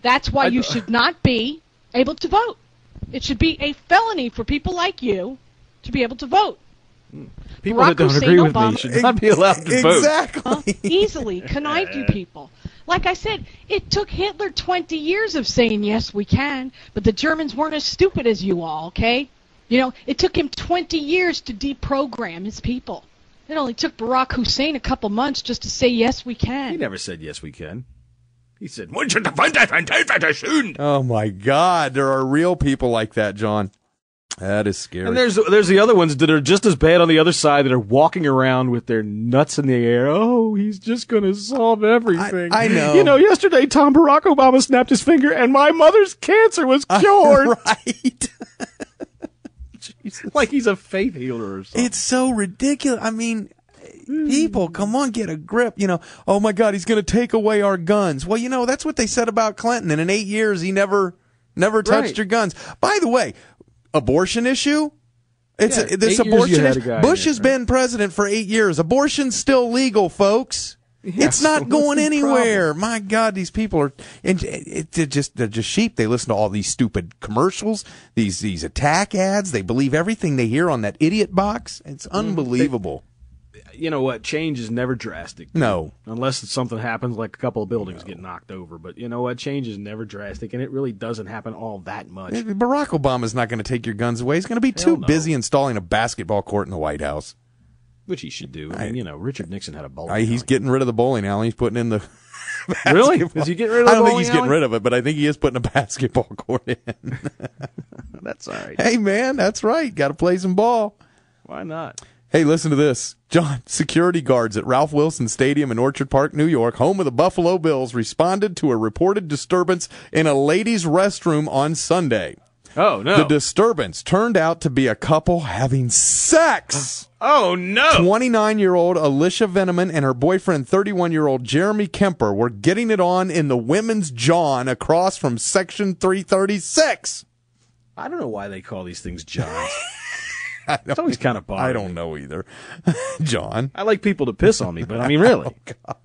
That's why you should not be able to vote. It should be a felony for people like you to be able to vote. People that don't agree with me should not be allowed to vote. Exactly. Easily connived you people. Like I said, it took Hitler 20 years of saying, yes, we can, but the Germans weren't as stupid as you all, okay? You know, it took him 20 years to deprogram his people. It only took Barack Hussein a couple months just to say, yes, we can. He never said, yes, we can. He said, oh, my God. There are real people like that, John. That is scary. And there's the other ones that are just as bad on the other side that are walking around with their nuts in the air. Oh, he's just going to solve everything. I know. You know, yesterday Tom Barack Obama snapped his finger and my mother's cancer was cured. Right. Jesus. Like he's a faith healer or something. It's so ridiculous. I mean, people, come on, get a grip. You know, oh, my God, he's going to take away our guns. Well, you know, that's what they said about Clinton. And in 8 years, he never touched your guns. By the way, abortion issue? This abortion issue. Bush has been president for 8 years. Abortion's still legal, folks. Yeah, it's not going anywhere. My God, these people are they're just sheep. They listen to all these stupid commercials, these attack ads. They believe everything they hear on that idiot box. It's unbelievable. You know what? Change is never drastic. No. Unless something happens like a couple of buildings get knocked over. But you know what? Change is never drastic, and it really doesn't happen all that much. Barack Obama's not going to take your guns away. He's going to be too busy installing a basketball court in the White House. Which he should do. I mean, you know, Richard Nixon had a bowling alley. He's getting rid of the bowling alley. He's putting in the Really? Is he getting rid of the bowling alley? I don't think he's getting rid of it, but I think he is putting a basketball court in. That's all right. Hey, man, that's right. Got to play some ball. Why not? Hey, listen to this. John, security guards at Ralph Wilson Stadium in Orchard Park, New York, home of the Buffalo Bills, responded to a reported disturbance in a ladies' restroom on Sunday. Oh, no. The disturbance turned out to be a couple having sex. Oh, no. 29-year-old Alicia Veneman and her boyfriend, 31-year-old Jeremy Kemper, were getting it on in the women's John across from Section 336. I don't know why they call these things Johns. It's always kind of boring. I don't know either. John. I like people to piss on me, but I mean, really. Oh, God.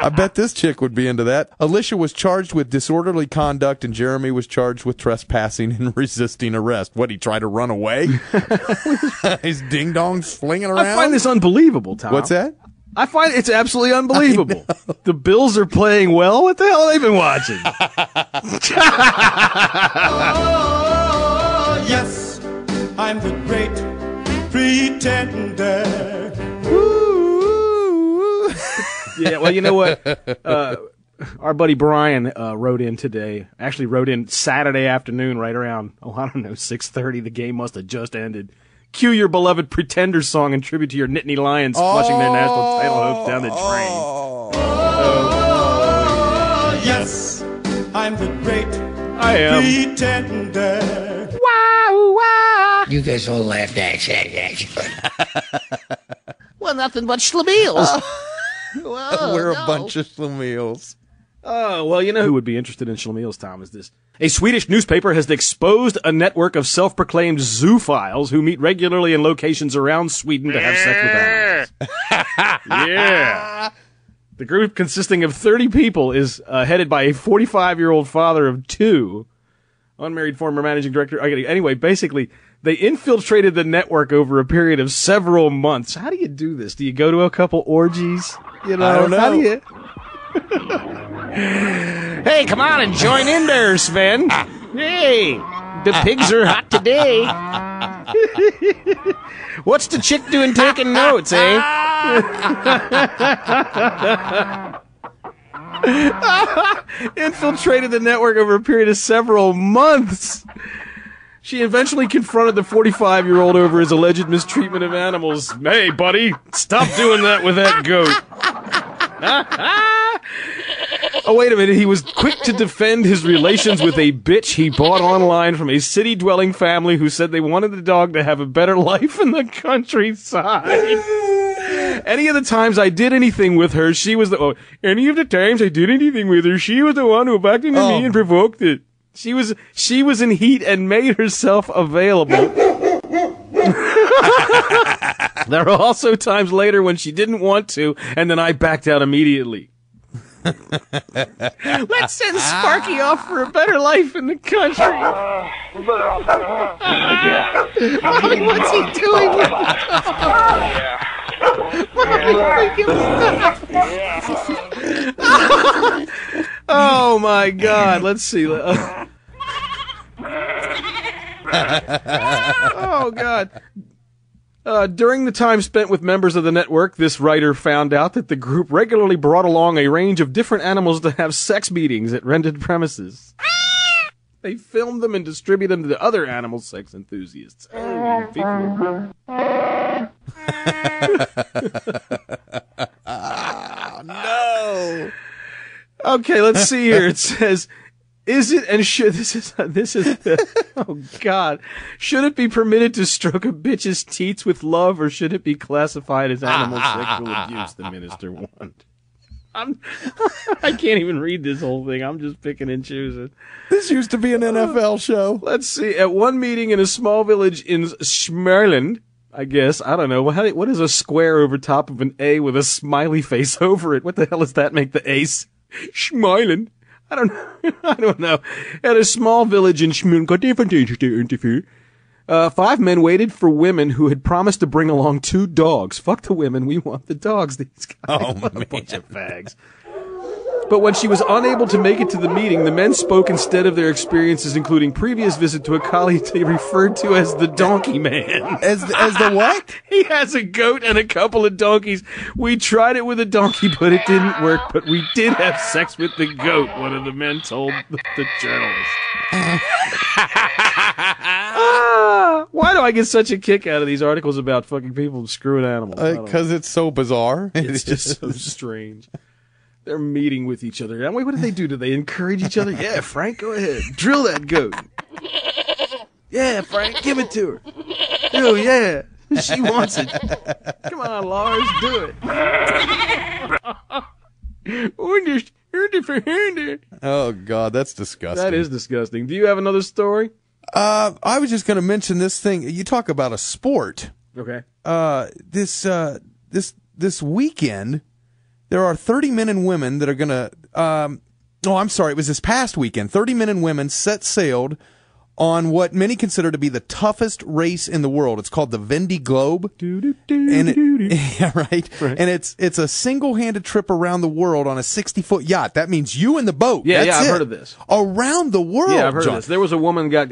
I bet this chick would be into that. Alicia was charged with disorderly conduct, and Jeremy was charged with trespassing and resisting arrest. What, he tried to run away? His ding-dongs flinging around? I find this unbelievable, Tom. What's that? I find it's absolutely unbelievable. The Bills are playing well. What the hell have they been watching? Oh, yes. I'm the great pretender. Ooh. Yeah, well, you know what? Our buddy Brian wrote in today. Actually wrote in Saturday afternoon right around, 6:30. The game must have just ended. Cue your beloved Pretender song in tribute to your Nittany Lions flushing their national title hopes down the drain. Oh, yes. I'm the great pretender. Wow, wow. You guys all laughed at Well, nothing but schlemiels. We're a bunch of schlemiels. Oh, well, you know who would be interested in schlemiels, Tom, is this. A Swedish newspaper has exposed a network of self-proclaimed zoophiles who meet regularly in locations around Sweden to have sex with animals. Yeah. The group, consisting of 30 people, is headed by a 45-year-old father of two, unmarried former managing director. Anyway, basically, they infiltrated the network over a period of several months. How do you do this? Do you go to a couple orgies? You know, I don't know. How do you... Hey, come on and join in there, Sven. Hey, the pigs are hot today. What's the chick doing taking notes, eh? Infiltrated the network over a period of several months. She eventually confronted the 45-year-old over his alleged mistreatment of animals. Hey, buddy, stop doing that with that goat. Oh, wait a minute. He was quick to defend his relations with a bitch he bought online from a city-dwelling family who said they wanted the dog to have a better life in the countryside. Any of the times I did anything with her, she was the... any of the times I did anything with her, she was the one who backed into me and provoked it. She was in heat and made herself available. There were also times later when she didn't want to, and then I backed out immediately. Let's send Sparky off for a better life in the country. Mommy, what's he doing with the dog? Mommy, make him stop. Oh, my God. Let's see. Oh, God. During the time spent with members of the network, this writer found out that the group regularly brought along a range of different animals to have sex meetings at rented premises. They filmed them and distributed them to other animal sex enthusiasts. Oh, no. Okay, let's see here. It says, is it and should this is oh God, should it be permitted to stroke a bitch's teats with love, or should it be classified as animal sexual abuse? The minister warned. I can't even read this whole thing. I'm just picking and choosing. This used to be an NFL show. Let's see. At one meeting in a small village in Schmerland, I guess, I don't know, what is a square over top of an A with a smiley face over it? What the hell does that make the A? Schmerland. I don't know. At a small village in Schmerland, 5 men waited for women who had promised to bring along 2 dogs. Fuck the women, we want the dogs. These guys, a bunch of fags. But when she was unable to make it to the meeting, the men spoke instead of their experiences, including previous visit to a colleague they referred to as the donkey man. As the what? He has a goat and a couple of donkeys. We tried it with a donkey, but it didn't work. But we did have sex with the goat, one of the men told the journalist. Why do I get such a kick out of these articles about fucking people screwing animals? Because it's so bizarre. It's just so strange. They're meeting with each other. And wait, what do they do? Do they encourage each other? Yeah, Frank, go ahead. Drill that goat. Yeah, Frank, give it to her. Oh, yeah. She wants it. Come on, Lars, do it. Oh, God, that's disgusting. That is disgusting. Do you have another story? I was just going to mention this thing. You talk about a sport. Okay. This weekend, there are 30 men and women that are going to, it was this past weekend. 30 men and women set sailed on what many consider to be the toughest race in the world. It's called the Vendée Globe. Yeah, right. And it's a single-handed trip around the world on a 60-foot yacht. That means you in the boat. Yeah, That's I've it. heard of this. Around the world. Yeah, I've heard John. of this. There was a woman got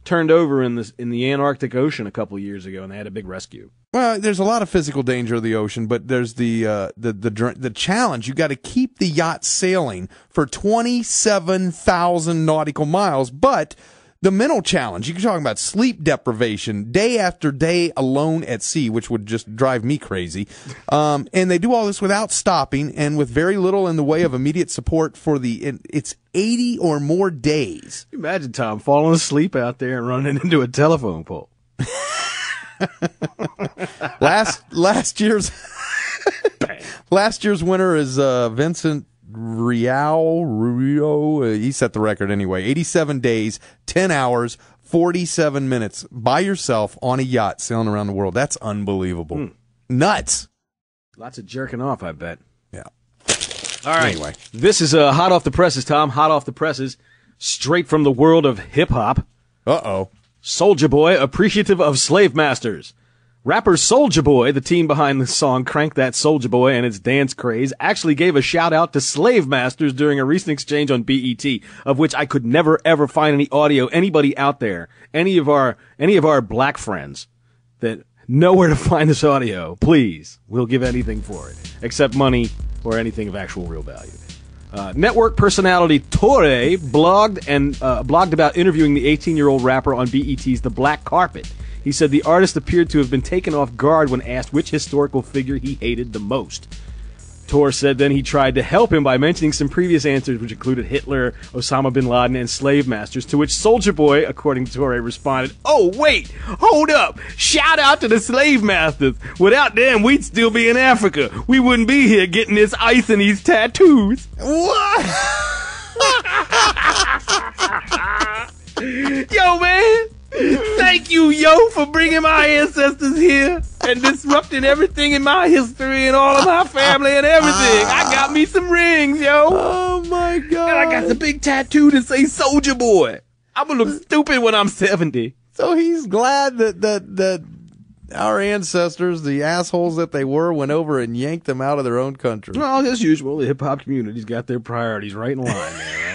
turned over in the Antarctic Ocean a couple of years ago, and they had a big rescue. Well, there's a lot of physical danger of the ocean, but there's the challenge. You got to keep the yacht sailing for 27,000 nautical miles, but the mental challenge, you're talking about sleep deprivation, day after day alone at sea, which would just drive me crazy. And they do all this without stopping and with very little in the way of immediate support for it's 80 or more days. Imagine, Tom, falling asleep out there and running into a telephone pole. Last year's winner is Vincent Rio. He set the record anyway. 87 days, 10 hours, 47 minutes by yourself on a yacht sailing around the world. That's unbelievable. Nuts. Lots of jerking off, I bet. Yeah. All right. Anyway. This is hot off the presses, Tom. Hot off the presses. Straight from the world of hip-hop. Uh-oh. Soulja Boy, appreciative of slave masters. Rapper Soulja Boy, the team behind the song Crank That Soulja Boy and its dance craze, actually gave a shout-out to slave masters during a recent exchange on BET, of which I could never, ever find any audio. Anybody out there, any of our black friends that know where to find this audio, please, we'll give anything for it, except money or anything of actual real value. Network personality Torre blogged about interviewing the 18-year-old rapper on BET's The Black Carpet. He said the artist appeared to have been taken off guard when asked which historical figure he hated the most. Torre said then he tried to help him by mentioning some previous answers, which included Hitler, Osama bin Laden, and slave masters, to which Soulja Boy, according to Torre, responded, "Oh, wait, hold up, shout out to the slave masters. Without them, we'd still be in Africa. We wouldn't be here getting this ice and these tattoos." What? Yo, man. Thank you, yo, for bringing my ancestors here and disrupting everything in my history and all of my family and everything. I got me some rings, yo. Oh, my God. got the big tattoo that say Soulja Boy. I'm gonna look stupid when I'm 70. So he's glad that our ancestors, the assholes that they were, went over and yanked them out of their own country. Well, as usual, the hip hop community's got their priorities right in line there, right?